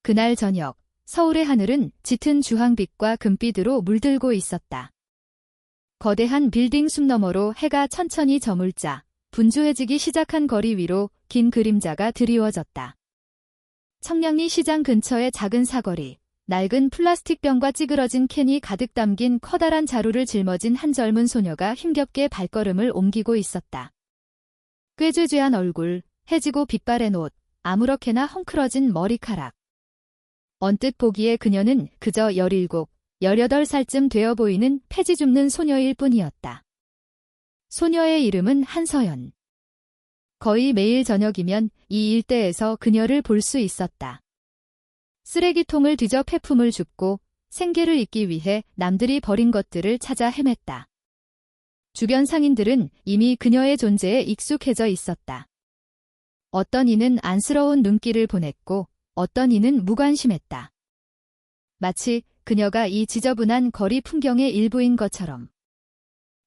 그날 저녁, 서울의 하늘은 짙은 주황빛과 금빛으로 물들고 있었다. 거대한 빌딩 숲 너머로 해가 천천히 저물자 분주해지기 시작한 거리 위로 긴 그림자가 드리워졌다. 청량리 시장 근처의 작은 사거리, 낡은 플라스틱 병과 찌그러진 캔이 가득 담긴 커다란 자루를 짊어진 한 젊은 소녀가 힘겹게 발걸음을 옮기고 있었다. 꾀죄죄한 얼굴, 해지고 빛바랜 옷, 아무렇게나 헝클어진 머리카락. 언뜻 보기에 그녀는 그저 17, 18살쯤 되어 보이는 패지 줍는 소녀일 뿐이었다. 소녀의 이름은 한서연. 거의 매일 저녁이면 이 일대에서 그녀를 볼 수 있었다. 쓰레기통을 뒤져 폐품을 줍고 생계를 잇기 위해 남들이 버린 것들을 찾아 헤맸다. 주변 상인들은 이미 그녀의 존재에 익숙해져 있었다. 어떤 이는 안쓰러운 눈길을 보냈고 어떤 이는 무관심했다. 마치 그녀가 이 지저분한 거리 풍경의 일부인 것처럼.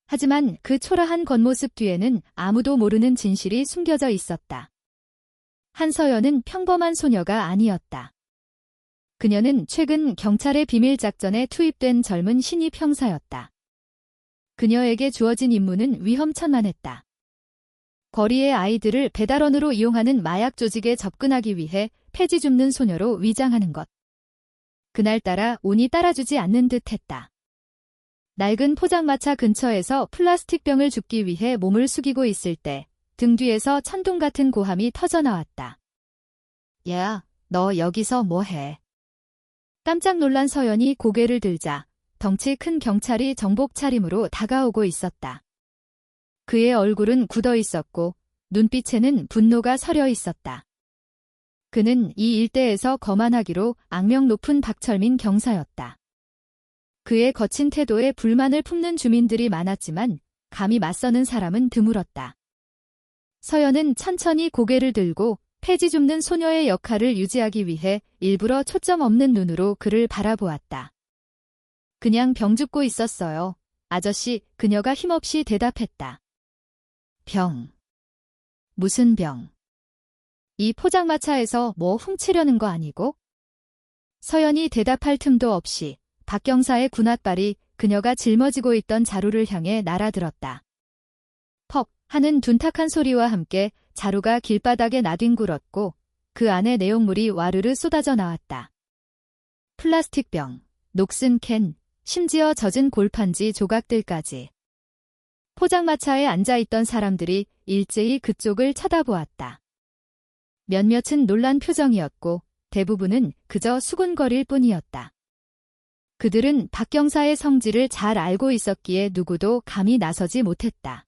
하지만 그 초라한 겉모습 뒤에는 아무도 모르는 진실이 숨겨져 있었다. 한서연은 평범한 소녀가 아니었다. 그녀는 최근 경찰의 비밀작전에 투입된 젊은 신입 형사였다. 그녀에게 주어진 임무는 위험천만했다. 거리의 아이들을 배달원으로 이용하는 마약 조직에 접근하기 위해 폐지 줍는 소녀로 위장하는 것. 그날따라 운이 따라주지 않는 듯했다. 낡은 포장마차 근처에서 플라스틱 병을 줍기 위해 몸을 숙이고 있을 때 등 뒤에서 천둥 같은 고함이 터져나왔다. 야, 너 여기서 뭐해? 깜짝 놀란 서연이 고개를 들자 덩치 큰 경찰이 정복 차림으로 다가오고 있었다. 그의 얼굴은 굳어 있었고 눈빛에는 분노가 서려 있었다. 그는 이 일대에서 거만하기로 악명 높은 박철민 경사였다. 그의 거친 태도에 불만을 품는 주민들이 많았지만 감히 맞서는 사람은 드물었다. 서연은 천천히 고개를 들고 폐지 줍는 소녀의 역할을 유지하기 위해 일부러 초점 없는 눈으로 그를 바라보았다. 그냥 병 줍고 있었어요. 아저씨, 그녀가 힘없이 대답했다. 병. 무슨 병? 이 포장마차에서 뭐 훔치려는 거 아니고? 서연이 대답할 틈도 없이 박 경사의 군홧발이 그녀가 짊어지고 있던 자루를 향해 날아들었다. 퍽 하는 둔탁한 소리와 함께 자루가 길바닥에 나뒹굴었고 그 안에 내용물이 와르르 쏟아져 나왔다. 플라스틱 병, 녹슨 캔, 심지어 젖은 골판지 조각들까지. 포장마차에 앉아있던 사람들이 일제히 그쪽을 쳐다보았다. 몇몇은 놀란 표정이었고 대부분은 그저 수군거릴 뿐이었다. 그들은 박 경사의 성질을 잘 알고 있었기에 누구도 감히 나서지 못했다.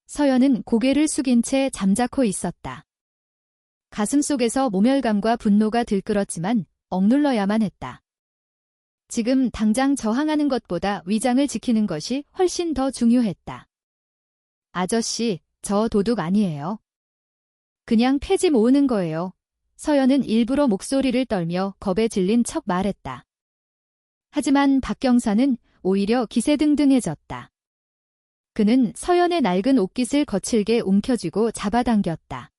서연은 고개를 숙인 채 잠자코 있었다. 가슴속에서 모멸감과 분노가 들끓었지만 억눌러야만 했다. 지금 당장 저항하는 것보다 위장을 지키는 것이 훨씬 더 중요했다. 아저씨, 저 도둑 아니에요. 그냥 폐지 모으는 거예요. 서연은 일부러 목소리를 떨며 겁에 질린 척 말했다. 하지만 박 경사는 오히려 기세등등해졌다. 그는 서연의 낡은 옷깃을 거칠게 움켜쥐고 잡아당겼다.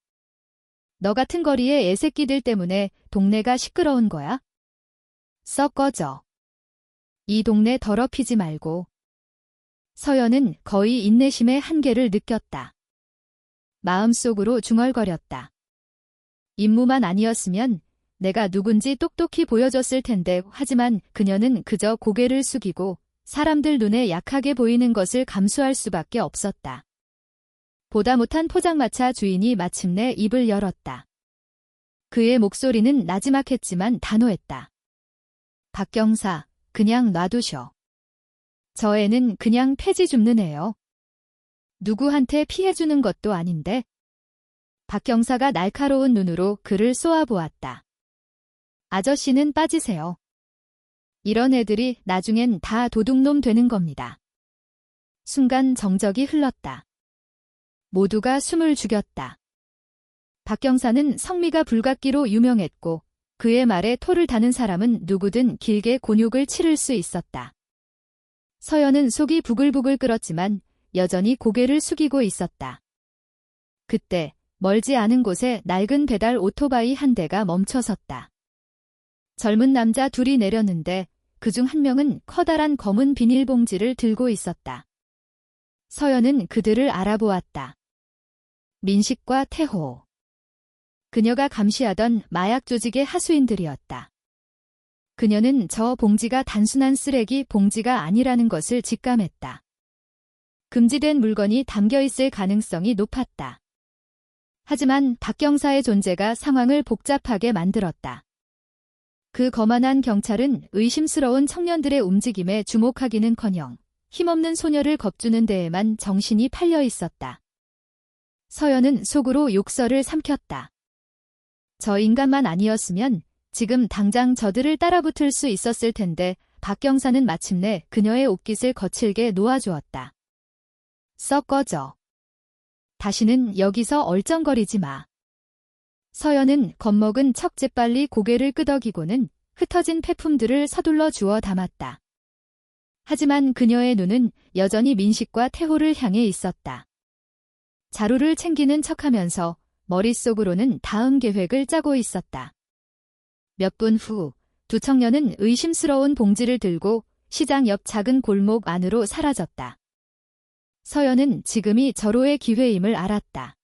너 같은 거리의 애새끼들 때문에 동네가 시끄러운 거야? 썩 꺼져. 이 동네 더럽히지 말고. 서연은 거의 인내심의 한계를 느꼈다. 마음속으로 중얼거렸다. 임무만 아니었으면 내가 누군지 똑똑히 보여줬을 텐데. 하지만 그녀는 그저 고개를 숙이고 사람들 눈에 약하게 보이는 것을 감수할 수밖에 없었다. 보다 못한 포장마차 주인이 마침내 입을 열었다. 그의 목소리는 나지막했지만 단호했다. 박 경사, 그냥 놔두셔. 저 애는 그냥 폐지 줍는 애요. 누구한테 피해주는 것도 아닌데. 박 경사가 날카로운 눈으로 그를 쏘아보았다. 아저씨는 빠지세요. 이런 애들이 나중엔 다 도둑놈 되는 겁니다. 순간 정적이 흘렀다. 모두가 숨을 죽였다. 박 경사는 성미가 불같기로 유명했고 그의 말에 토를 다는 사람은 누구든 길게 곤욕을 치를 수 있었다. 서연은 속이 부글부글 끓었지만 여전히 고개를 숙이고 있었다. 그때 멀지 않은 곳에 낡은 배달 오토바이 한 대가 멈춰섰다. 젊은 남자 둘이 내렸는데 그중 한 명은 커다란 검은 비닐봉지를 들고 있었다. 서연은 그들을 알아보았다. 민식과 태호. 그녀가 감시하던 마약 조직의 하수인들이었다. 그녀는 저 봉지가 단순한 쓰레기 봉지가 아니라는 것을 직감했다. 금지된 물건이 담겨 있을 가능성이 높았다. 하지만 박 경사의 존재가 상황을 복잡하게 만들었다. 그 거만한 경찰은 의심스러운 청년들의 움직임에 주목하기는커녕 힘없는 소녀를 겁주는 데에만 정신이 팔려 있었다. 서연은 속으로 욕설을 삼켰다. 저 인간만 아니었으면 지금 당장 저들을 따라붙을 수 있었을 텐데 박 경사는 마침내 그녀의 옷깃을 거칠게 놓아주었다. 썩 꺼져. 다시는 여기서 얼쩡거리지 마. 서연은 겁먹은 척 재빨리 고개를 끄덕이고는 흩어진 폐품들을 서둘러 주워 담았다. 하지만 그녀의 눈은 여전히 민식과 태호를 향해 있었다. 자루를 챙기는 척하면서 머릿속으로는 다음 계획을 짜고 있었다. 몇 분 후, 두 청년은 의심스러운 봉지를 들고 시장 옆 작은 골목 안으로 사라졌다. 서연은 지금이 절호의 기회임을 알았다.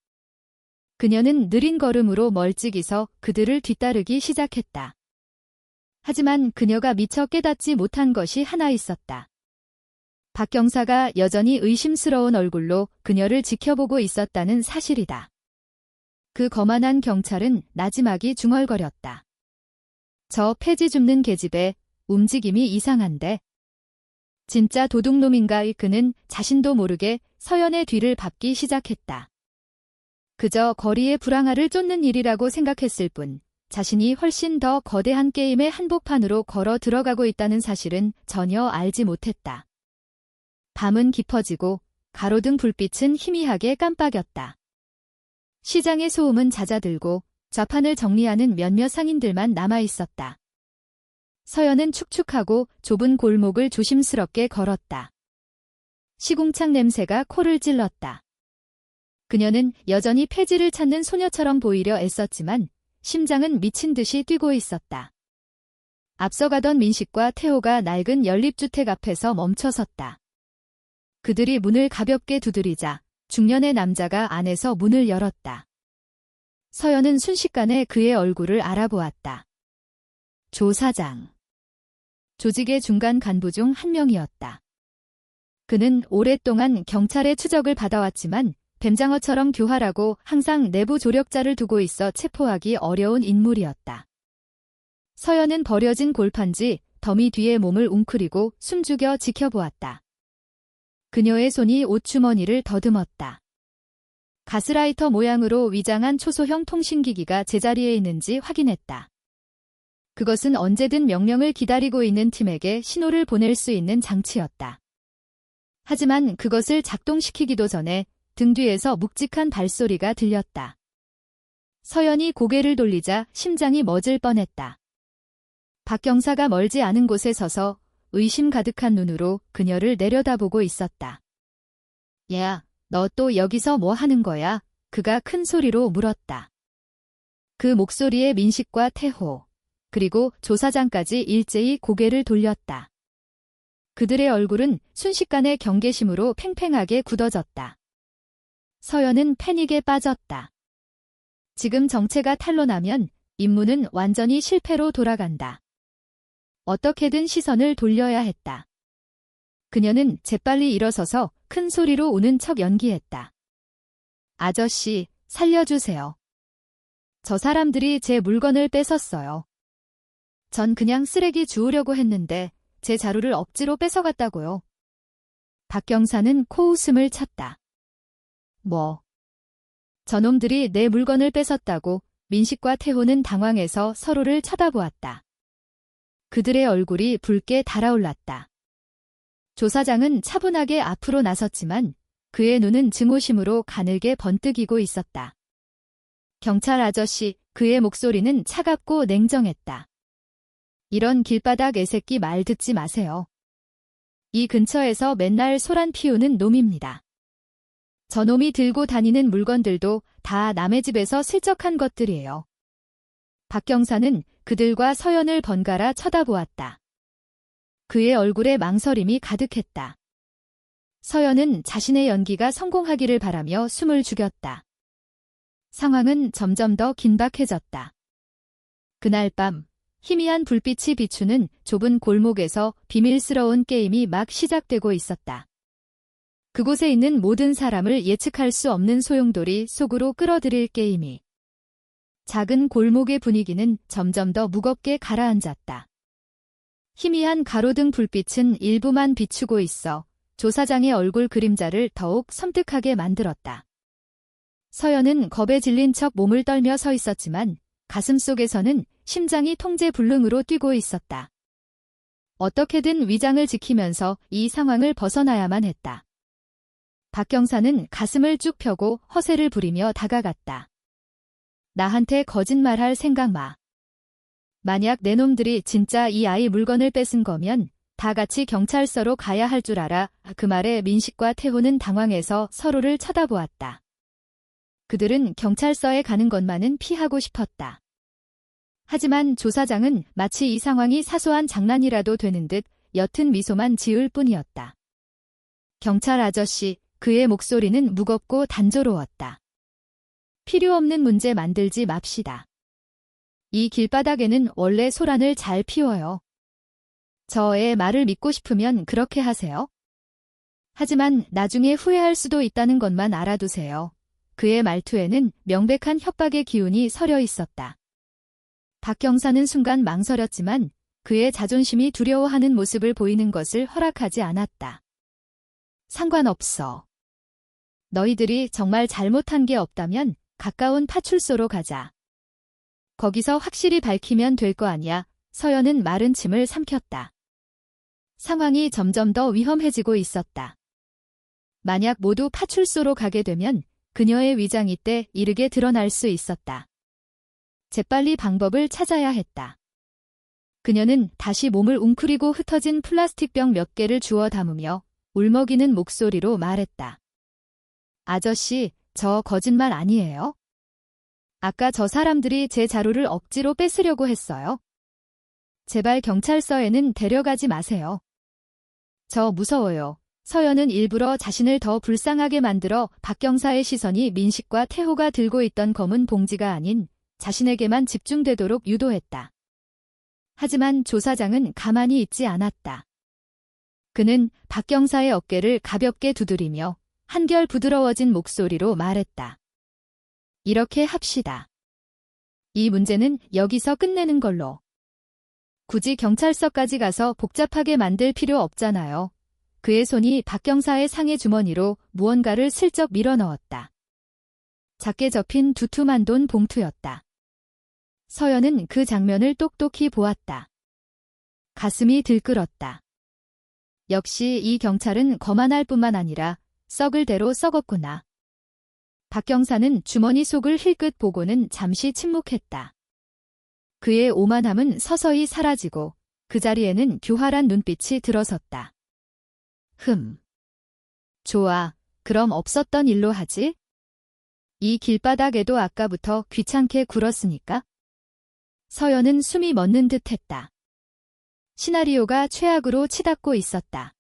그녀는 느린 걸음으로 멀찍이서 그들을 뒤따르기 시작했다. 하지만 그녀가 미처 깨닫지 못한 것이 하나 있었다. 박 경사가 여전히 의심스러운 얼굴로 그녀를 지켜보고 있었다는 사실이다. 그 거만한 경찰은 나지막이 중얼거렸다. 저 폐지 줍는 계집애 움직임이 이상한데. 진짜 도둑놈인가? 그는 자신도 모르게 서연의 뒤를 밟기 시작했다. 그저 거리의 불황아를 쫓는 일이라고 생각했을 뿐 자신이 훨씬 더 거대한 게임의 한복판으로 걸어 들어가고 있다는 사실은 전혀 알지 못했다. 밤은 깊어지고 가로등 불빛은 희미하게 깜빡였다. 시장의 소음은 잦아들고 좌판을 정리하는 몇몇 상인들만 남아있었다. 서연은 축축하고 좁은 골목을 조심스럽게 걸었다. 시궁창 냄새가 코를 찔렀다. 그녀는 여전히 폐지를 찾는 소녀처럼 보이려 애썼지만 심장은 미친 듯이 뛰고 있었다. 앞서가던 민식과 태호가 낡은 연립주택 앞에서 멈춰섰다. 그들이 문을 가볍게 두드리자 중년의 남자가 안에서 문을 열었다. 서연은 순식간에 그의 얼굴을 알아보았다. 조 사장. 조직의 중간 간부 중 한 명이었다. 그는 오랫동안 경찰의 추적을 받아왔지만 뱀장어처럼 교활하고 항상 내부 조력자를 두고 있어 체포하기 어려운 인물이었다. 서연은 버려진 골판지 더미 뒤에 몸을 웅크리고 숨죽여 지켜보았다. 그녀의 손이 옷주머니를 더듬었다. 가스라이터 모양으로 위장한 초소형 통신기기가 제자리에 있는지 확인했다. 그것은 언제든 명령을 기다리고 있는 팀에게 신호를 보낼 수 있는 장치였다. 하지만 그것을 작동시키기도 전에 등 뒤에서 묵직한 발소리가 들렸다. 서연이 고개를 돌리자 심장이 멎을 뻔했다. 박 경사가 멀지 않은 곳에 서서 의심 가득한 눈으로 그녀를 내려다보고 있었다. 야, 너 또 여기서 뭐 하는 거야? 그가 큰 소리로 물었다. 그 목소리에 민식과 태호, 그리고 조 사장까지 일제히 고개를 돌렸다. 그들의 얼굴은 순식간에 경계심으로 팽팽하게 굳어졌다. 서연은 패닉에 빠졌다. 지금 정체가 탄로나면 임무는 완전히 실패로 돌아간다. 어떻게든 시선을 돌려야 했다. 그녀는 재빨리 일어서서 큰 소리로 우는 척 연기했다. 아저씨, 살려주세요. 저 사람들이 제 물건을 뺏었어요. 전 그냥 쓰레기 주우려고 했는데 제 자루를 억지로 뺏어갔다고요. 박 경사는 코웃음을 쳤다. 뭐? 저놈들이 내 물건을 뺏었다고. 민식과 태호는 당황해서 서로를 쳐다보았다. 그들의 얼굴이 붉게 달아올랐다. 조 사장은 차분하게 앞으로 나섰지만 그의 눈은 증오심으로 가늘게 번뜩이고 있었다. 경찰 아저씨, 그의 목소리는 차갑고 냉정했다. 이런 길바닥 애새끼 말 듣지 마세요. 이 근처에서 맨날 소란 피우는 놈입니다. 저놈이 들고 다니는 물건들도 다 남의 집에서 슬쩍한 것들이에요. 박 경사는 그들과 서연을 번갈아 쳐다보았다. 그의 얼굴에 망설임이 가득했다. 서연은 자신의 연기가 성공하기를 바라며 숨을 죽였다. 상황은 점점 더 긴박해졌다. 그날 밤 희미한 불빛이 비추는 좁은 골목에서 비밀스러운 게임이 막 시작되고 있었다. 그곳에 있는 모든 사람을 예측할 수 없는 소용돌이 속으로 끌어들일 게임이. 작은 골목의 분위기는 점점 더 무겁게 가라앉았다. 희미한 가로등 불빛은 일부만 비추고 있어 조사장의 얼굴 그림자를 더욱 섬뜩하게 만들었다. 서연은 겁에 질린 척 몸을 떨며 서 있었지만 가슴속에서는 심장이 통제불능으로 뛰고 있었다. 어떻게든 위장을 지키면서 이 상황을 벗어나야만 했다. 박경사는 가슴을 쭉 펴고 허세를 부리며 다가갔다. 나한테 거짓말할 생각 마. 만약 내 놈들이 진짜 이 아이 물건을 뺏은 거면 다 같이 경찰서로 가야 할 줄 알아. 그 말에 민식과 태호는 당황해서 서로를 쳐다보았다. 그들은 경찰서에 가는 것만은 피하고 싶었다. 하지만 조사장은 마치 이 상황이 사소한 장난이라도 되는 듯 옅은 미소만 지을 뿐이었다. 경찰 아저씨, 그의 목소리는 무겁고 단조로웠다. 필요 없는 문제 만들지 맙시다. 이 길바닥에는 원래 소란을 잘 피워요. 저의 말을 믿고 싶으면 그렇게 하세요. 하지만 나중에 후회할 수도 있다는 것만 알아두세요. 그의 말투에는 명백한 협박의 기운이 서려 있었다. 박경사는 순간 망설였지만 그의 자존심이 두려워하는 모습을 보이는 것을 허락하지 않았다. 상관없어. 너희들이 정말 잘못한 게 없다면 가까운 파출소로 가자. 거기서 확실히 밝히면 될 거 아니야. 서연은 마른 침을 삼켰다. 상황이 점점 더 위험해지고 있었다. 만약 모두 파출소로 가게 되면 그녀의 위장이 때 이르게 드러날 수 있었다. 재빨리 방법을 찾아야 했다. 그녀는 다시 몸을 웅크리고 흩어진 플라스틱 병 몇 개를 주워 담으며 울먹이는 목소리로 말했다. 아저씨, 저 거짓말 아니에요? 아까 저 사람들이 제 자루를 억지로 뺏으려고 했어요. 제발 경찰서에는 데려가지 마세요. 저 무서워요. 서연은 일부러 자신을 더 불쌍하게 만들어 박경사의 시선이 민식과 태호가 들고 있던 검은 봉지가 아닌 자신에게만 집중되도록 유도했다. 하지만 조사장은 가만히 있지 않았다. 그는 박경사의 어깨를 가볍게 두드리며 한결 부드러워진 목소리로 말했다. 이렇게 합시다. 이 문제는 여기서 끝내는 걸로. 굳이 경찰서까지 가서 복잡하게 만들 필요 없잖아요. 그의 손이 박경사의 상의 주머니로 무언가를 슬쩍 밀어넣었다. 작게 접힌 두툼한 돈 봉투였다. 서연은 그 장면을 똑똑히 보았다. 가슴이 들끓었다. 역시 이 경찰은 거만할 뿐만 아니라 썩을 대로 썩었구나. 박경사는 주머니 속을 힐끗 보고는 잠시 침묵했다. 그의 오만함은 서서히 사라지고 그 자리에는 교활한 눈빛이 들어섰다. 좋아. 그럼 없었던 일로 하지? 이 길바닥에도 아까부터 귀찮게 굴었으니까. 서연은 숨이 멎는 듯 했다. 시나리오가 최악으로 치닫고 있었다.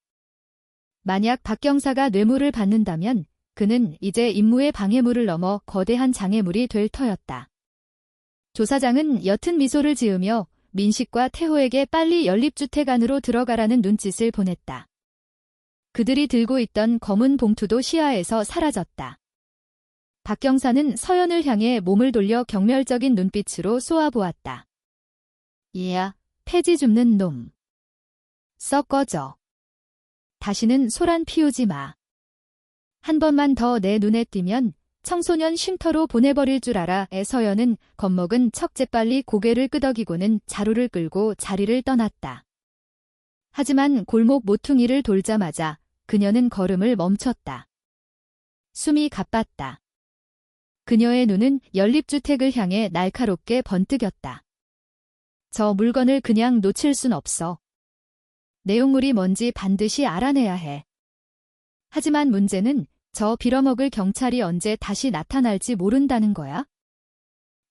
만약 박경사가 뇌물을 받는다면 그는 이제 임무의 방해물을 넘어 거대한 장애물이 될 터였다. 조사장은 옅은 미소를 지으며 민식과 태호에게 빨리 연립주택 안으로 들어가라는 눈짓을 보냈다. 그들이 들고 있던 검은 봉투도 시야에서 사라졌다. 박경사는 서연을 향해 몸을 돌려 경멸적인 눈빛으로 쏘아보았다. 이야, 폐지 줍는 놈. 썩 꺼져. 다시는 소란 피우지 마. 한 번만 더 내 눈에 띄면 청소년 쉼터로 보내버릴 줄 알아. 서연은 겁먹은 척 재빨리 고개를 끄덕이고는 자루를 끌고 자리를 떠났다. 하지만 골목 모퉁이를 돌자마자 그녀는 걸음을 멈췄다. 숨이 가빴다. 그녀의 눈은 연립주택을 향해 날카롭게 번뜩였다. 저 물건을 그냥 놓칠 순 없어. 내용물이 뭔지 반드시 알아내야 해. 하지만 문제는 저 빌어먹을 경찰이 언제 다시 나타날지 모른다는 거야.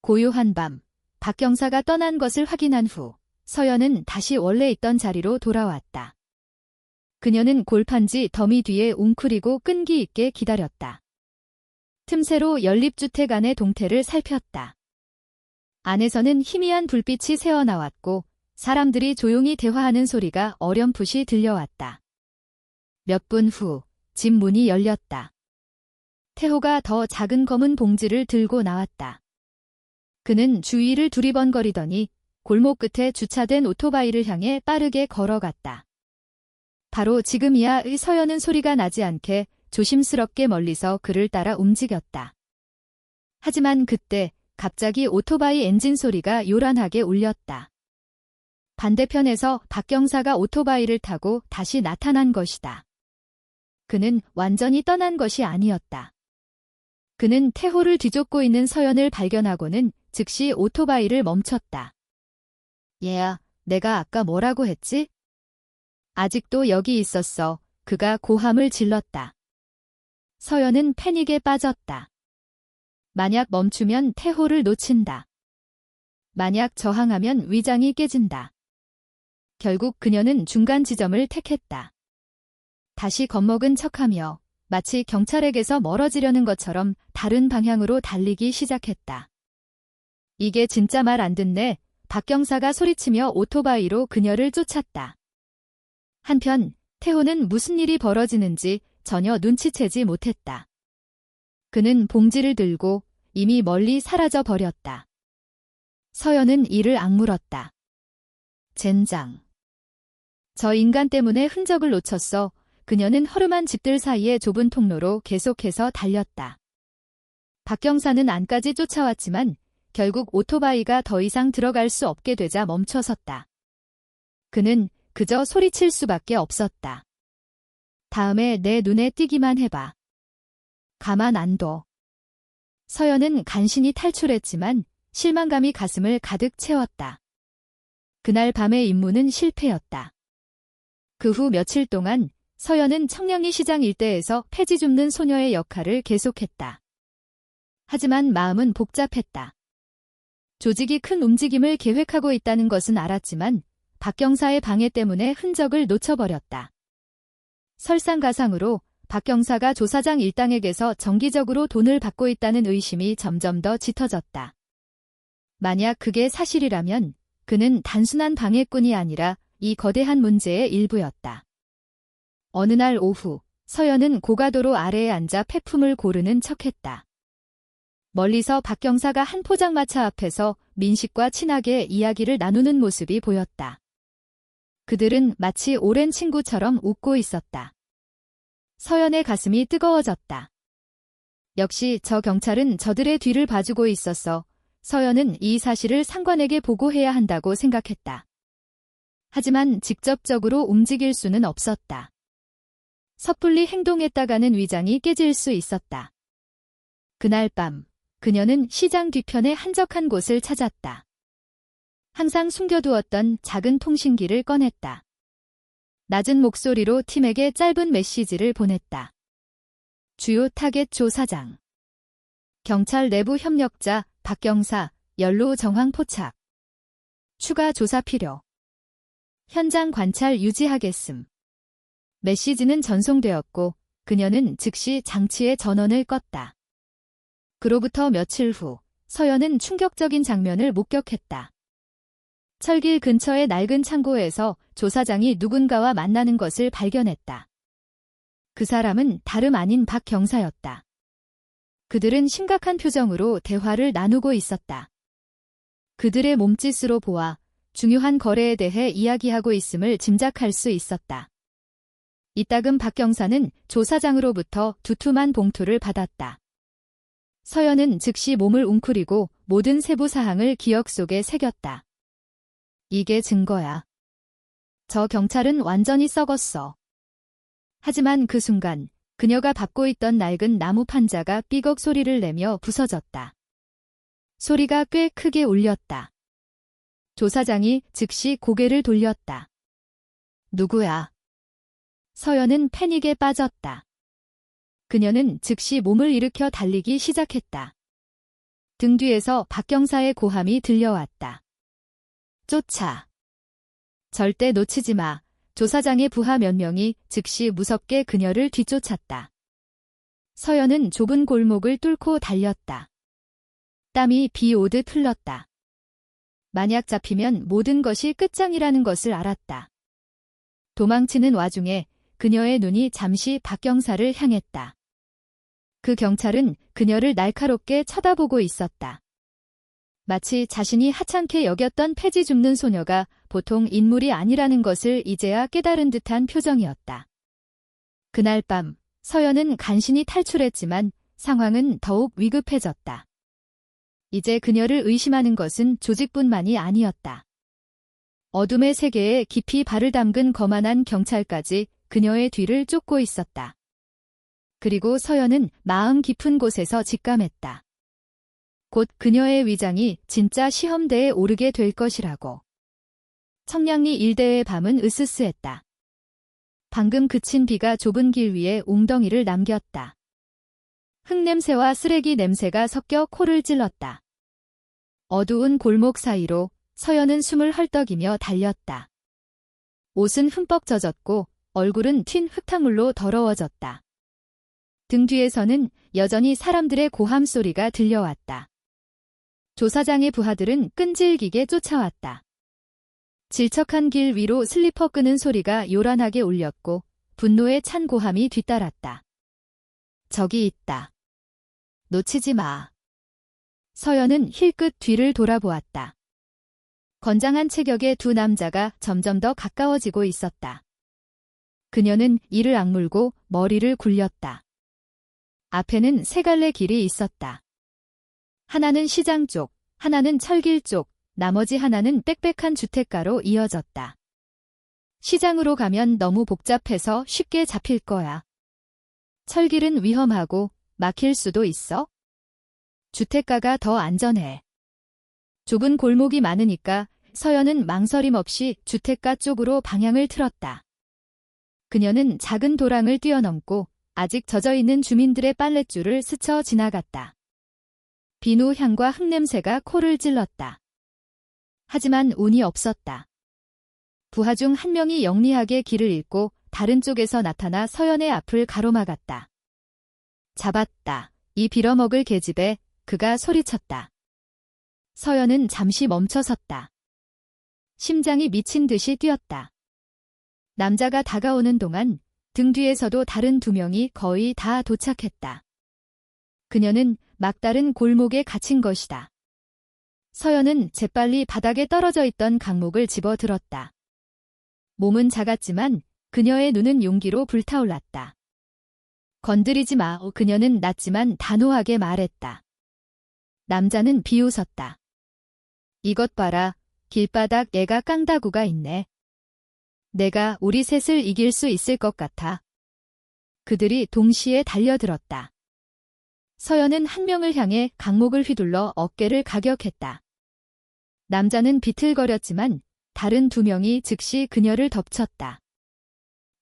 고요한 밤, 박 경사가 떠난 것을 확인한 후 서연은 다시 원래 있던 자리로 돌아왔다. 그녀는 골판지 더미 뒤에 웅크리고 끈기 있게 기다렸다. 틈새로 연립주택 안의 동태를 살폈다. 안에서는 희미한 불빛이 새어나왔고 사람들이 조용히 대화하는 소리가 어렴풋이 들려왔다. 몇 분 후 집 문이 열렸다. 태호가 더 작은 검은 봉지를 들고 나왔다. 그는 주위를 두리번거리더니 골목 끝에 주차된 오토바이를 향해 빠르게 걸어갔다. 바로 지금이야의 서연은 소리가 나지 않게 조심스럽게 멀리서 그를 따라 움직였다. 하지만 그때 갑자기 오토바이 엔진 소리가 요란하게 울렸다. 반대편에서 박 경사가 오토바이를 타고 다시 나타난 것이다. 그는 완전히 떠난 것이 아니었다. 그는 태호를 뒤쫓고 있는 서연을 발견하고는 즉시 오토바이를 멈췄다. 얘야, 내가 아까 뭐라고 했지? 아직도 여기 있었어. 그가 고함을 질렀다. 서연은 패닉에 빠졌다. 만약 멈추면 태호를 놓친다. 만약 저항하면 위장이 깨진다. 결국 그녀는 중간 지점을 택했다. 다시 겁먹은 척하며 마치 경찰에게서 멀어지려는 것처럼 다른 방향으로 달리기 시작했다. 이게 진짜 말 안 듣네. 박 경사가 소리치며 오토바이로 그녀를 쫓았다. 한편 태호는 무슨 일이 벌어지는지 전혀 눈치채지 못했다. 그는 봉지를 들고 이미 멀리 사라져 버렸다. 서연은 이를 악물었다. 젠장. 저 인간 때문에 흔적을 놓쳤어. 그녀는 허름한 집들 사이의 좁은 통로로 계속해서 달렸다. 박 경사는 안까지 쫓아왔지만 결국 오토바이가 더 이상 들어갈 수 없게 되자 멈춰섰다. 그는 그저 소리칠 수밖에 없었다. 다음에 내 눈에 띄기만 해봐. 가만 안 둬. 서연은 간신히 탈출했지만 실망감이 가슴을 가득 채웠다. 그날 밤의 임무는 실패였다. 그 후 며칠 동안 서연은 청량리 시장 일대에서 폐지 줍는 소녀의 역할을 계속했다. 하지만 마음은 복잡했다. 조직이 큰 움직임을 계획하고 있다는 것은 알았지만 박 경사의 방해 때문에 흔적을 놓쳐버렸다. 설상가상으로 박 경사가 조사장 일당에게서 정기적으로 돈을 받고 있다는 의심이 점점 더 짙어졌다. 만약 그게 사실이라면 그는 단순한 방해꾼이 아니라 이 거대한 문제의 일부였다. 어느 날 오후 서연은 고가도로 아래에 앉아 폐품을 고르는 척했다. 멀리서 박 경사가 한 포장마차 앞에서 민식과 친하게 이야기를 나누는 모습이 보였다. 그들은 마치 오랜 친구처럼 웃고 있었다. 서연의 가슴이 뜨거워졌다. 역시 저 경찰은 저들의 뒤를 봐주고 있었어. 서연은 이 사실을 상관에게 보고해야 한다고 생각했다. 하지만 직접적으로 움직일 수는 없었다. 섣불리 행동했다가는 위장이 깨질 수 있었다. 그날 밤 그녀는 시장 뒤편의 한적한 곳을 찾았다. 항상 숨겨두었던 작은 통신기를 꺼냈다. 낮은 목소리로 팀에게 짧은 메시지를 보냈다. 주요 타겟 조사장. 경찰 내부 협력자 박 경사, 연로 정황 포착. 추가 조사 필요. 현장 관찰 유지하겠음. 메시지는 전송되었고 그녀는 즉시 장치의 전원을 껐다. 그로부터 며칠 후 서연은 충격적인 장면을 목격했다. 철길 근처의 낡은 창고에서 조사장이 누군가와 만나는 것을 발견했다. 그 사람은 다름 아닌 박 경사였다. 그들은 심각한 표정으로 대화를 나누고 있었다. 그들의 몸짓으로 보아 중요한 거래에 대해 이야기하고 있음을 짐작할 수 있었다. 이따금 박 경사는 조사장으로부터 두툼한 봉투를 받았다. 서연은 즉시 몸을 웅크리고 모든 세부 사항을 기억 속에 새겼다. 이게 증거야. 저 경찰은 완전히 썩었어. 하지만 그 순간 그녀가 밟고 있던 낡은 나무 판자가 삐걱 소리를 내며 부서졌다. 소리가 꽤 크게 울렸다. 조사장이 즉시 고개를 돌렸다. 누구야? 서연은 패닉에 빠졌다. 그녀는 즉시 몸을 일으켜 달리기 시작했다. 등 뒤에서 박경사의 고함이 들려왔다. 쫓아. 절대 놓치지 마. 조사장의 부하 몇 명이 즉시 무섭게 그녀를 뒤쫓았다. 서연은 좁은 골목을 뚫고 달렸다. 땀이 비 오듯 흘렀다. 만약 잡히면 모든 것이 끝장이라는 것을 알았다. 도망치는 와중에 그녀의 눈이 잠시 박경사를 향했다. 그 경찰은 그녀를 날카롭게 쳐다보고 있었다. 마치 자신이 하찮게 여겼던 패지 줍는 소녀가 보통 인물이 아니라는 것을 이제야 깨달은 듯한 표정이었다. 그날 밤 서연은 간신히 탈출했지만 상황은 더욱 위급해졌다. 이제 그녀를 의심하는 것은 조직뿐만이 아니었다. 어둠의 세계에 깊이 발을 담근 거만한 경찰까지 그녀의 뒤를 쫓고 있었다. 그리고 서연은 마음 깊은 곳에서 직감했다. 곧 그녀의 위장이 진짜 시험대에 오르게 될 것이라고. 청량리 일대의 밤은 으스스했다. 방금 그친 비가 좁은 길 위에 웅덩이를 남겼다. 흙냄새와 쓰레기 냄새가 섞여 코를 찔렀다. 어두운 골목 사이로 서연은 숨을 헐떡이며 달렸다. 옷은 흠뻑 젖었고 얼굴은 튄 흙탕물로 더러워졌다. 등 뒤에서는 여전히 사람들의 고함 소리가 들려왔다. 조사장의 부하들은 끈질기게 쫓아왔다. 질척한 길 위로 슬리퍼 끄는 소리가 요란하게 울렸고 분노에 찬 고함이 뒤따랐다. 저기 있다. 놓치지 마. 서연은 힐끗 뒤를 돌아보았다. 건장한 체격의 두 남자가 점점 더 가까워지고 있었다. 그녀는 이를 악물고 머리를 굴렸다. 앞에는 세 갈래 길이 있었다. 하나는 시장 쪽, 하나는 철길 쪽, 나머지 하나는 빽빽한 주택가로 이어졌다. 시장으로 가면 너무 복잡해서 쉽게 잡힐 거야. 철길은 위험하고 막힐 수도 있어. 주택가가 더 안전해. 좁은 골목이 많으니까 서연은 망설임 없이 주택가 쪽으로 방향을 틀었다. 그녀는 작은 도랑을 뛰어넘고 아직 젖어있는 주민들의 빨랫줄을 스쳐 지나갔다. 비누 향과 흙냄새가 코를 찔렀다. 하지만 운이 없었다. 부하 중 한 명이 영리하게 길을 잃고 다른 쪽에서 나타나 서연의 앞을 가로막았다. 잡았다. 이 빌어먹을 계집애, 그가 소리쳤다. 서연은 잠시 멈춰섰다. 심장이 미친 듯이 뛰었다. 남자가 다가오는 동안 등 뒤에서도 다른 두 명이 거의 다 도착했다. 그녀는 막다른 골목에 갇힌 것이다. 서연은 재빨리 바닥에 떨어져 있던 강목을 집어들었다. 몸은 작았지만 그녀의 눈은 용기로 불타올랐다. 건드리지 마. 그녀는 낮지만 단호하게 말했다. 남자는 비웃었다. 이것 봐라. 길바닥 애가 깡다구가 있네. 내가 우리 셋을 이길 수 있을 것 같아. 그들이 동시에 달려들었다. 서연은 한 명을 향해 강목을 휘둘러 어깨를 가격했다. 남자는 비틀거렸지만 다른 두 명이 즉시 그녀를 덮쳤다.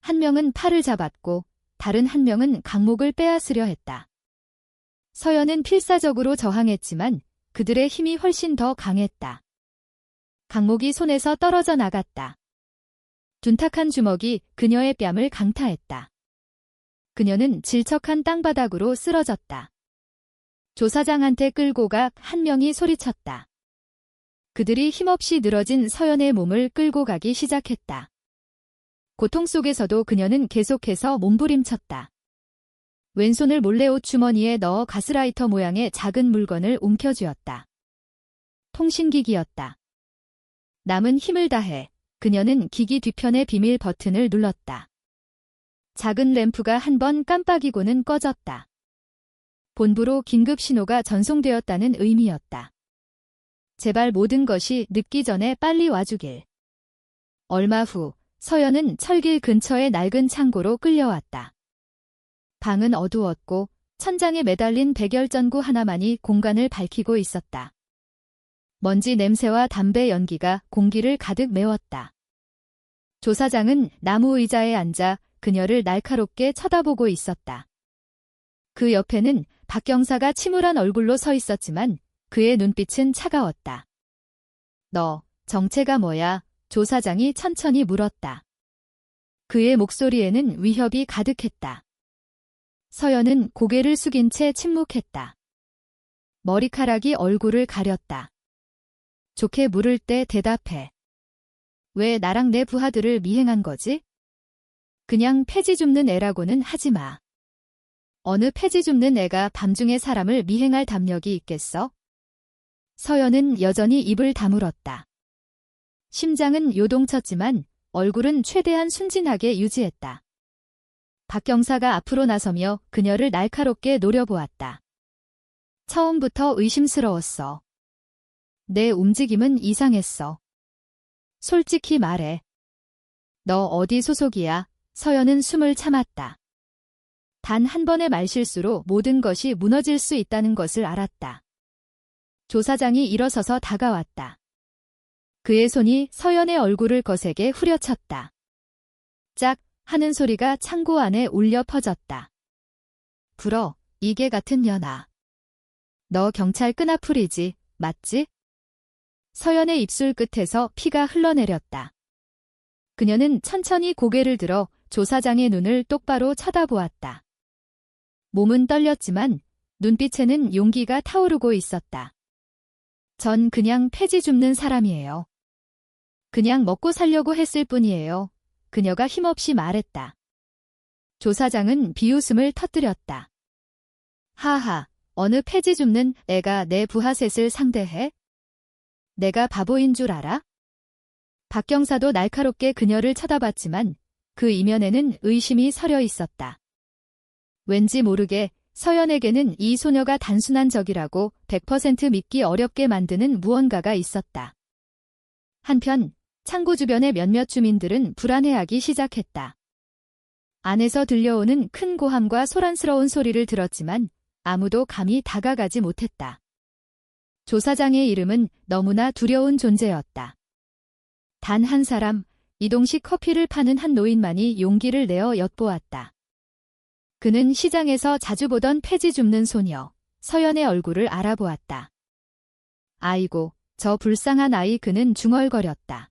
한 명은 팔을 잡았고 다른 한 명은 강목을 빼앗으려 했다. 서연은 필사적으로 저항했지만 그들의 힘이 훨씬 더 강했다. 강목이 손에서 떨어져 나갔다. 둔탁한 주먹이 그녀의 뺨을 강타했다. 그녀는 질척한 땅바닥으로 쓰러졌다. 조사장한테 끌고 가 한 명이 소리쳤다. 그들이 힘없이 늘어진 서연의 몸을 끌고 가기 시작했다. 고통 속에서도 그녀는 계속해서 몸부림쳤다. 왼손을 몰래 옷 주머니에 넣어 가스라이터 모양의 작은 물건을 움켜쥐었다. 통신기기였다. 남은 힘을 다해 그녀는 기기 뒤편의 비밀 버튼을 눌렀다. 작은 램프가 한 번 깜빡이고는 꺼졌다. 본부로 긴급 신호가 전송되었다는 의미였다. 제발 모든 것이 늦기 전에 빨리 와주길. 얼마 후 서연은 철길 근처의 낡은 창고로 끌려왔다. 방은 어두웠고 천장에 매달린 백열전구 하나만이 공간을 밝히고 있었다. 먼지 냄새와 담배 연기가 공기를 가득 메웠다. 조사장은 나무 의자에 앉아 그녀를 날카롭게 쳐다보고 있었다. 그 옆에는 박 경사가 침울한 얼굴로 서 있었지만 그의 눈빛은 차가웠다. 너, 정체가 뭐야? 조 사장이 천천히 물었다. 그의 목소리에는 위협이 가득했다. 서연은 고개를 숙인 채 침묵했다. 머리카락이 얼굴을 가렸다. 좋게 물을 때 대답해. 왜 나랑 내 부하들을 미행한 거지? 그냥 폐지 줍는 애라고는 하지 마. 어느 폐지 줍는 애가 밤중에 사람을 미행할 담력이 있겠어? 서연은 여전히 입을 다물었다. 심장은 요동쳤지만 얼굴은 최대한 순진하게 유지했다. 박 경사가 앞으로 나서며 그녀를 날카롭게 노려보았다. 처음부터 의심스러웠어. 내 움직임은 이상했어. 솔직히 말해. 너 어디 소속이야? 서연은 숨을 참았다. 단 한 번의 말실수로 모든 것이 무너질 수 있다는 것을 알았다. 조 사장이 일어서서 다가왔다. 그의 손이 서연의 얼굴을 거세게 후려쳤다. 짝 하는 소리가 창고 안에 울려 퍼졌다. 불어, 이게 같은 년아. 너 경찰 끈앞풀이지, 맞지? 서연의 입술 끝에서 피가 흘러내렸다. 그녀는 천천히 고개를 들어 조 사장의 눈을 똑바로 쳐다보았다. 몸은 떨렸지만 눈빛에는 용기가 타오르고 있었다. 전 그냥 폐지 줍는 사람이에요. 그냥 먹고 살려고 했을 뿐이에요. 그녀가 힘없이 말했다. 조 사장은 비웃음을 터뜨렸다. 하하, 어느 폐지 줍는 애가 내 부하 셋을 상대해? 내가 바보인 줄 알아? 박 경사도 날카롭게 그녀를 쳐다봤지만 그 이면에는 의심이 서려 있었다. 왠지 모르게 서연에게는 이 소녀가 단순한 적이라고 100% 믿기 어렵게 만드는 무언가가 있었다. 한편 창고 주변의 몇몇 주민들은 불안해하기 시작했다. 안에서 들려오는 큰 고함과 소란스러운 소리를 들었지만 아무도 감히 다가가지 못했다. 조 사장의 이름은 너무나 두려운 존재였다. 단 한 사람, 이동식 커피를 파는 한 노인만이 용기를 내어 엿보았다. 그는 시장에서 자주 보던 폐지 줍는 소녀, 서연의 얼굴을 알아보았다. 아이고, 저 불쌍한 아이. 그는 중얼거렸다.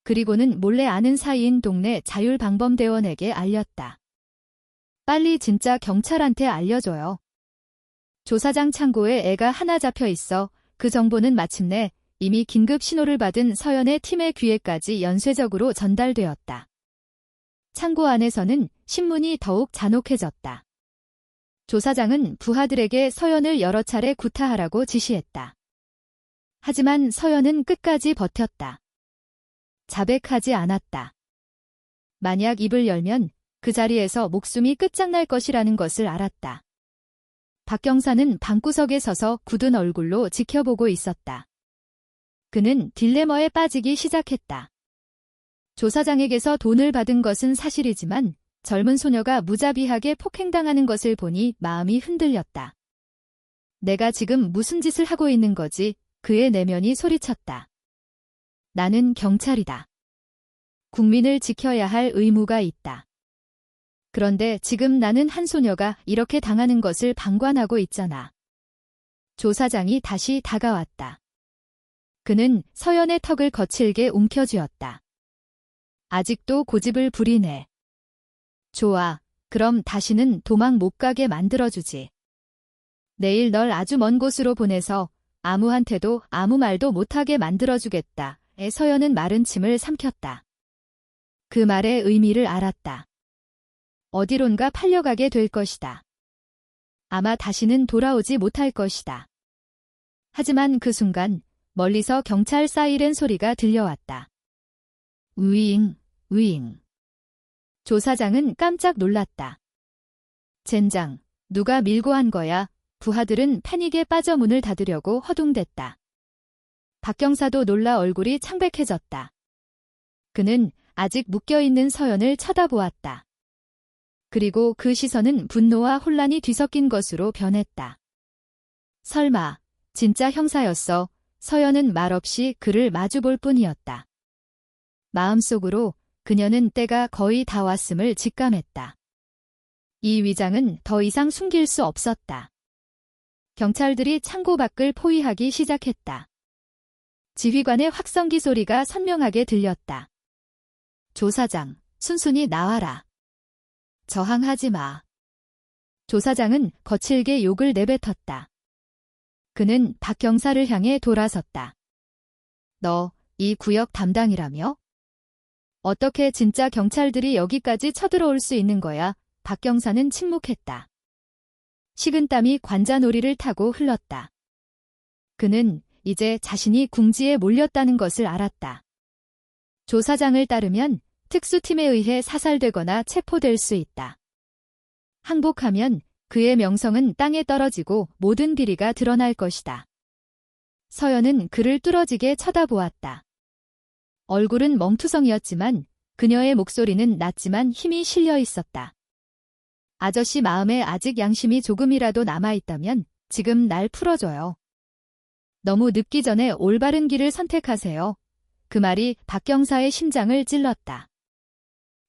그리고는 몰래 아는 사이인 동네 자율방범대원에게 알렸다. 빨리 진짜 경찰한테 알려줘요. 조사장 창고에 애가 하나 잡혀 있어. 그 정보는 마침내 이미 긴급 신호를 받은 서연의 팀의 귀에까지 연쇄적으로 전달되었다. 창고 안에서는 신문이 더욱 잔혹해졌다. 조사장은 부하들에게 서연을 여러 차례 구타하라고 지시했다. 하지만 서연은 끝까지 버텼다. 자백하지 않았다. 만약 입을 열면 그 자리에서 목숨이 끝장날 것이라는 것을 알았다. 박 경사는 방구석에 서서 굳은 얼굴로 지켜보고 있었다. 그는 딜레마에 빠지기 시작했다. 조사장에게서 돈을 받은 것은 사실이지만 젊은 소녀가 무자비하게 폭행당하는 것을 보니 마음이 흔들렸다. 내가 지금 무슨 짓을 하고 있는 거지? 그의 내면이 소리쳤다. 나는 경찰이다. 국민을 지켜야 할 의무가 있다. 그런데 지금 나는 한 소녀가 이렇게 당하는 것을 방관하고 있잖아. 조 사장이 다시 다가왔다. 그는 서연의 턱을 거칠게 움켜쥐었다. 아직도 고집을 부리네. 좋아, 그럼 다시는 도망 못 가게 만들어주지. 내일 널 아주 먼 곳으로 보내서 아무한테도 아무 말도 못하게 만들어주겠다. 서연은 마른 침을 삼켰다. 그 말의 의미를 알았다. 어디론가 팔려가게 될 것이다. 아마 다시는 돌아오지 못할 것이다. 하지만 그 순간 멀리서 경찰 사이렌 소리가 들려왔다. 우잉, 우잉. 조 사장은 깜짝 놀랐다. 젠장, 누가 밀고 한 거야? 부하들은 패닉에 빠져 문을 닫으려고 허둥댔다. 박 경사도 놀라 얼굴이 창백해졌다. 그는 아직 묶여있는 서연을 쳐다보았다. 그리고 그 시선은 분노와 혼란이 뒤섞인 것으로 변했다. 설마, 진짜 형사였어. 서연은 말없이 그를 마주볼 뿐이었다. 마음속으로 그녀는 때가 거의 다 왔음을 직감했다. 이 위장은 더 이상 숨길 수 없었다. 경찰들이 창고 밖을 포위하기 시작했다. 지휘관의 확성기 소리가 선명하게 들렸다. 조사장, 순순히 나와라. 저항하지 마. 조사장은 거칠게 욕을 내뱉었다. 그는 박 경사를 향해 돌아섰다. 너, 이 구역 담당이라며? 어떻게 진짜 경찰들이 여기까지 쳐들어올 수 있는 거야? 박 경사는 침묵했다. 식은땀이 관자놀이를 타고 흘렀다. 그는 이제 자신이 궁지에 몰렸다는 것을 알았다. 조사장을 따르면 특수팀에 의해 사살되거나 체포될 수 있다. 항복하면 그의 명성은 땅에 떨어지고 모든 비리가 드러날 것이다. 서연은 그를 뚫어지게 쳐다보았다. 얼굴은 멍투성이었지만 그녀의 목소리는 낮지만 힘이 실려 있었다. 아저씨 마음에 아직 양심이 조금이라도 남아있다면 지금 날 풀어줘요. 너무 늦기 전에 올바른 길을 선택하세요. 그 말이 박 경사의 심장을 찔렀다.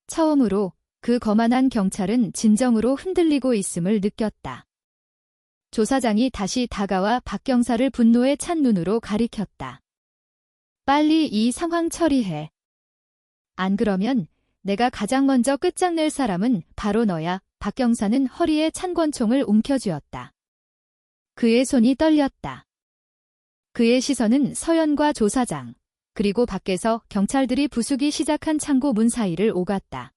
처음으로 그 거만한 경찰은 진정으로 흔들리고 있음을 느꼈다. 조사장이 다시 다가와 박 경사를 분노에 찬 눈으로 가리켰다. 빨리 이 상황 처리해. 안 그러면 내가 가장 먼저 끝장낼 사람은 바로 너야. 박 경사는 허리에 찬 권총을 움켜쥐었다. 그의 손이 떨렸다. 그의 시선은 서연과 조사장, 그리고 밖에서 경찰들이 부수기 시작한 창고 문 사이를 오갔다.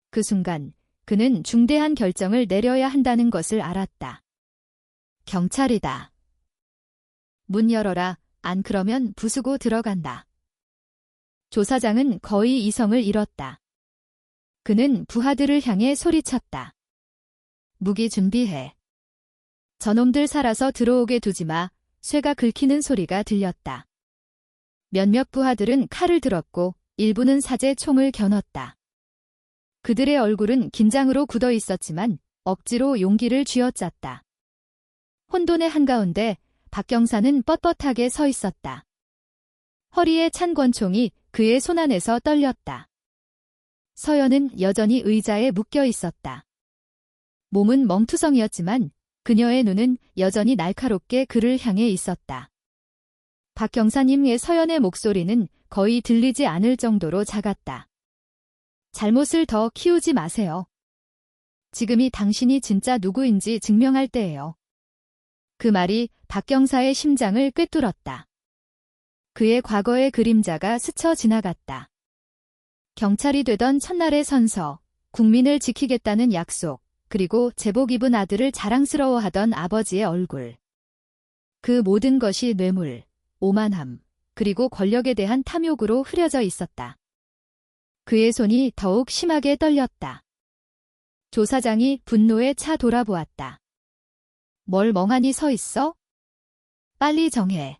그 순간 그는 중대한 결정을 내려야 한다는 것을 알았다. 경찰이다. 문 열어라. 안 그러면 부수고 들어간다. 조사장은 거의 이성을 잃었다. 그는 부하들을 향해 소리쳤다. 무기 준비해. 저놈들 살아서 들어오게 두지 마. 쇠가 긁히는 소리가 들렸다. 몇몇 부하들은 칼을 들었고 일부는 사제 총을 겨눴다. 그들의 얼굴은 긴장으로 굳어 있었지만 억지로 용기를 쥐어짰다. 혼돈의 한가운데 박 경사는 뻣뻣하게 서 있었다. 허리에 찬 권총이 그의 손안에서 떨렸다. 서연은 여전히 의자에 묶여 있었다. 몸은 멍투성이었지만 그녀의 눈은 여전히 날카롭게 그를 향해 있었다. 박 경사님의 서연의 목소리는 거의 들리지 않을 정도로 작았다. 잘못을 더 키우지 마세요. 지금이 당신이 진짜 누구인지 증명할 때예요. 그 말이 박 경사의 심장을 꿰뚫었다. 그의 과거의 그림자가 스쳐 지나갔다. 경찰이 되던 첫날의 선서, 국민을 지키겠다는 약속, 그리고 제복 입은 아들을 자랑스러워하던 아버지의 얼굴. 그 모든 것이 뇌물, 오만함, 그리고 권력에 대한 탐욕으로 흐려져 있었다. 그의 손이 더욱 심하게 떨렸다. 조사장이 분노에 차 돌아보았다. 뭘 멍하니 서 있어? 빨리 정해.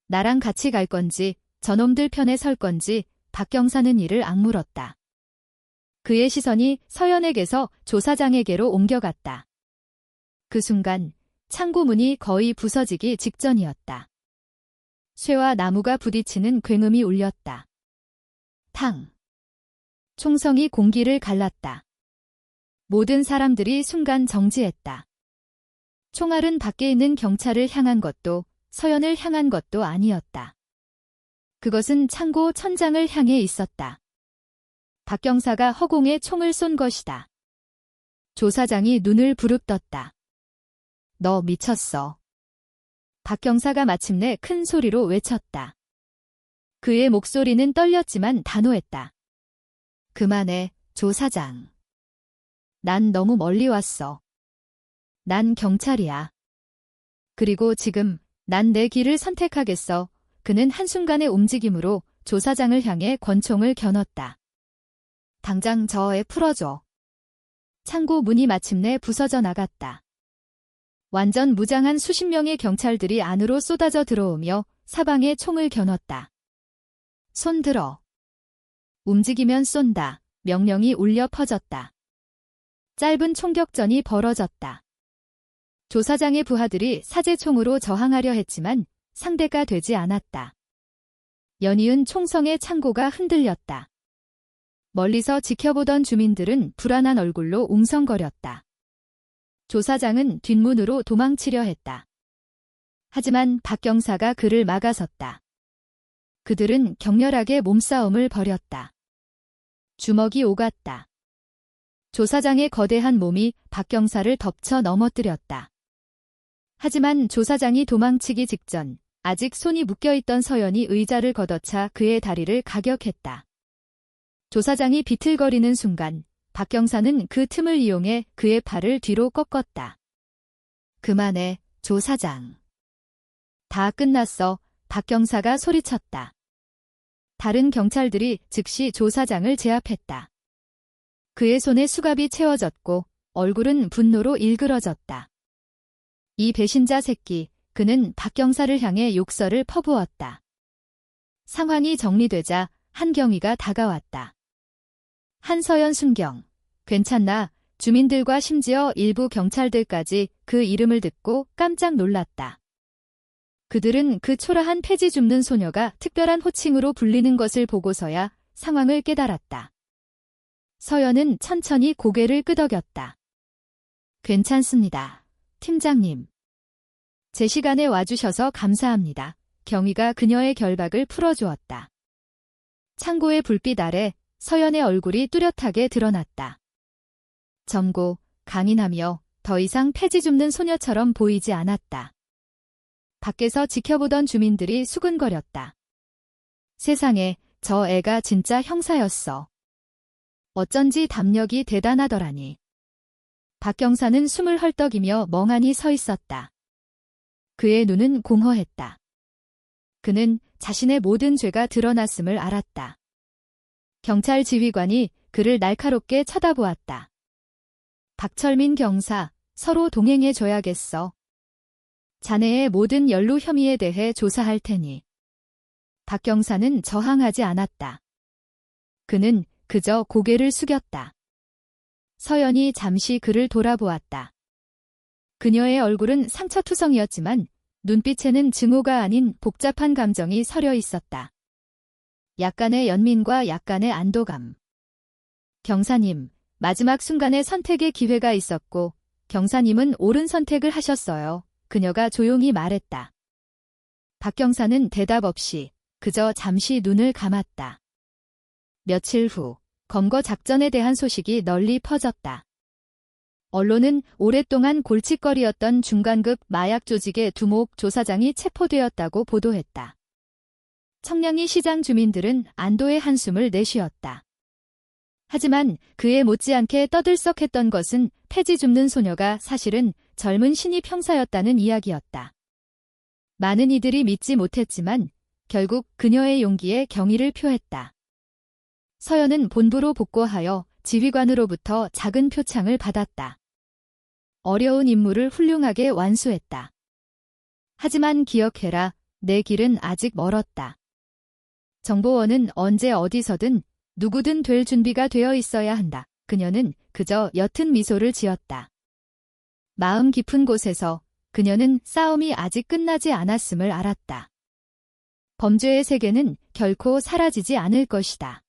나랑 같이 갈 건지, 저놈들 편에 설 건지, 박 경사는 이를 악물었다. 그의 시선이 서연에게서 조사장에게로 옮겨갔다. 그 순간 창고 문이 거의 부서지기 직전이었다. 쇠와 나무가 부딪히는 굉음이 울렸다. 탕. 총성이 공기를 갈랐다. 모든 사람들이 순간 정지했다. 총알은 밖에 있는 경찰을 향한 것도 서연을 향한 것도 아니었다. 그것은 창고 천장을 향해 있었다. 박 경사가 허공에 총을 쏜 것이다. 조사장이 눈을 부릅떴다. 너 미쳤어. 박 경사가 마침내 큰 소리로 외쳤다. 그의 목소리는 떨렸지만 단호했다. 그만해, 조사장. 난 너무 멀리 왔어. 난 경찰이야. 그리고 지금 난 내 길을 선택하겠어. 그는 한순간의 움직임으로 조사장을 향해 권총을 겨눴다. 당장 저 애 풀어줘. 창고 문이 마침내 부서져 나갔다. 완전 무장한 수십 명의 경찰들이 안으로 쏟아져 들어오며 사방에 총을 겨눴다. 손 들어. 움직이면 쏜다. 명령이 울려 퍼졌다. 짧은 총격전이 벌어졌다. 조사장의 부하들이 사제총으로 저항하려 했지만 상대가 되지 않았다. 연이은 총성의 창고가 흔들렸다. 멀리서 지켜보던 주민들은 불안한 얼굴로 웅성거렸다. 조사장은 뒷문으로 도망치려 했다. 하지만 박 경사가 그를 막아섰다. 그들은 격렬하게 몸싸움을 벌였다. 주먹이 오갔다. 조사장의 거대한 몸이 박 경사를 덮쳐 넘어뜨렸다. 하지만 조사장이 도망치기 직전 아직 손이 묶여있던 서연이 의자를 걷어차 그의 다리를 가격했다. 조사장이 비틀거리는 순간 박 경사는 그 틈을 이용해 그의 팔을 뒤로 꺾었다. 그만해, 조사장. 다 끝났어, 박 경사가 소리쳤다. 다른 경찰들이 즉시 조사장을 제압했다. 그의 손에 수갑이 채워졌고 얼굴은 분노로 일그러졌다. 이 배신자 새끼, 그는 박 경사를 향해 욕설을 퍼부었다. 상황이 정리되자 한경위가 다가왔다. 한서연 순경, 괜찮나? 주민들과 심지어 일부 경찰들까지 그 이름을 듣고 깜짝 놀랐다. 그들은 그 초라한 폐지 줍는 소녀가 특별한 호칭으로 불리는 것을 보고서야 상황을 깨달았다. 서연은 천천히 고개를 끄덕였다. 괜찮습니다, 팀장님. 제 시간에 와주셔서 감사합니다. 경위가 그녀의 결박을 풀어주었다. 창고의 불빛 아래 서연의 얼굴이 뚜렷하게 드러났다. 젊고 강인하며 더 이상 폐지 줍는 소녀처럼 보이지 않았다. 밖에서 지켜보던 주민들이 수근거렸다. 세상에, 저 애가 진짜 형사였어. 어쩐지 담력이 대단하더라니. 박 경사는 숨을 헐떡이며 멍하니 서 있었다. 그의 눈은 공허했다. 그는 자신의 모든 죄가 드러났음을 알았다. 경찰 지휘관이 그를 날카롭게 쳐다보았다. 박철민 경사, 서로 동행해줘야겠어. 자네의 모든 연루 혐의에 대해 조사할 테니. 박 경사는 저항하지 않았다. 그는 그저 고개를 숙였다. 서연이 잠시 그를 돌아보았다. 그녀의 얼굴은 상처투성이었지만 눈빛에는 증오가 아닌 복잡한 감정이 서려 있었다. 약간의 연민과 약간의 안도감. 경사님, 마지막 순간에 선택의 기회가 있었고 경사님은 옳은 선택을 하셨어요. 그녀가 조용히 말했다. 박 경사는 대답 없이 그저 잠시 눈을 감았다. 며칠 후 검거 작전에 대한 소식이 널리 퍼졌다. 언론은 오랫동안 골칫거리였던 중간급 마약 조직의 두목 조사장이 체포되었다고 보도했다. 청량리 시장 주민들은 안도의 한숨을 내쉬었다. 하지만 그에 못지않게 떠들썩했던 것은 폐지 줍는 소녀가 사실은 젊은 신입 형사였다는 이야기였다. 많은 이들이 믿지 못했지만 결국 그녀의 용기에 경의를 표했다. 서연은 본부로 복고하여 지휘관으로부터 작은 표창을 받았다. 어려운 임무를 훌륭하게 완수했다. 하지만 기억해라, 내 길은 아직 멀었다. 정보원은 언제 어디서든 누구든 될 준비가 되어 있어야 한다. 그녀는 그저 옅은 미소를 지었다. 마음 깊은 곳에서 그녀는 싸움이 아직 끝나지 않았음을 알았다. 범죄의 세계는 결코 사라지지 않을 것이다.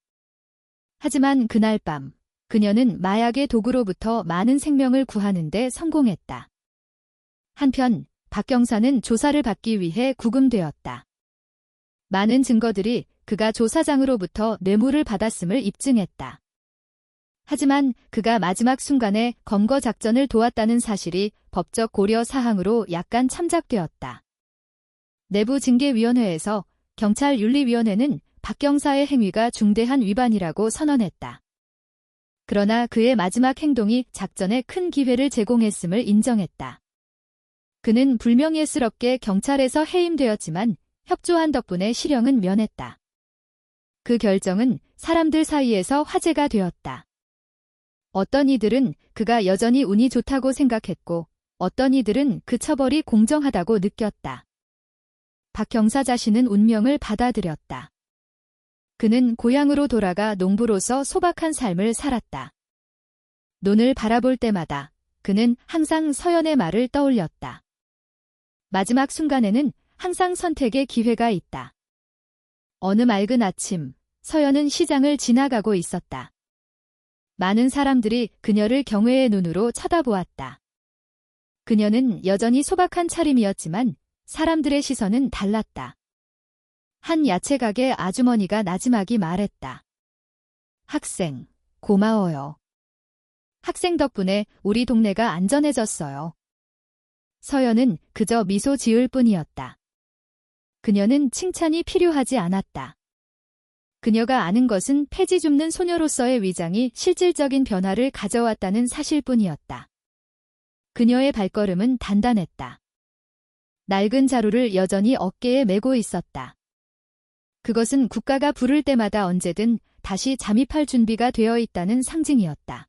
하지만 그날 밤, 그녀는 마약의 도구로부터 많은 생명을 구하는 데 성공했다. 한편 박 경사는 조사를 받기 위해 구금되었다. 많은 증거들이 그가 조사장으로부터 뇌물을 받았음을 입증했다. 하지만 그가 마지막 순간에 검거 작전을 도왔다는 사실이 법적 고려 사항으로 약간 참작되었다. 내부 징계위원회에서 경찰윤리위원회는 박 경사의 행위가 중대한 위반이라고 선언했다. 그러나 그의 마지막 행동이 작전에 큰 기회를 제공했음을 인정했다. 그는 불명예스럽게 경찰에서 해임되었지만 협조한 덕분에 실형은 면했다. 그 결정은 사람들 사이에서 화제가 되었다. 어떤 이들은 그가 여전히 운이 좋다고 생각했고 어떤 이들은 그 처벌이 공정하다고 느꼈다. 박 경사 자신은 운명을 받아들였다. 그는 고향으로 돌아가 농부로서 소박한 삶을 살았다. 논을 바라볼 때마다 그는 항상 서연의 말을 떠올렸다. 마지막 순간에는 항상 선택의 기회가 있다. 어느 맑은 아침, 서연은 시장을 지나가고 있었다. 많은 사람들이 그녀를 경외의 눈으로 쳐다보았다. 그녀는 여전히 소박한 차림이었지만 사람들의 시선은 달랐다. 한 야채 가게 아주머니가 나지막이 말했다. 학생, 고마워요. 학생 덕분에 우리 동네가 안전해졌어요. 서연은 그저 미소 지을 뿐이었다. 그녀는 칭찬이 필요하지 않았다. 그녀가 아는 것은 폐지 줍는 소녀로서의 위장이 실질적인 변화를 가져왔다는 사실뿐이었다. 그녀의 발걸음은 단단했다. 낡은 자루를 여전히 어깨에 메고 있었다. 그것은 국가가 부를 때마다 언제든 다시 잠입할 준비가 되어 있다는 상징이었다.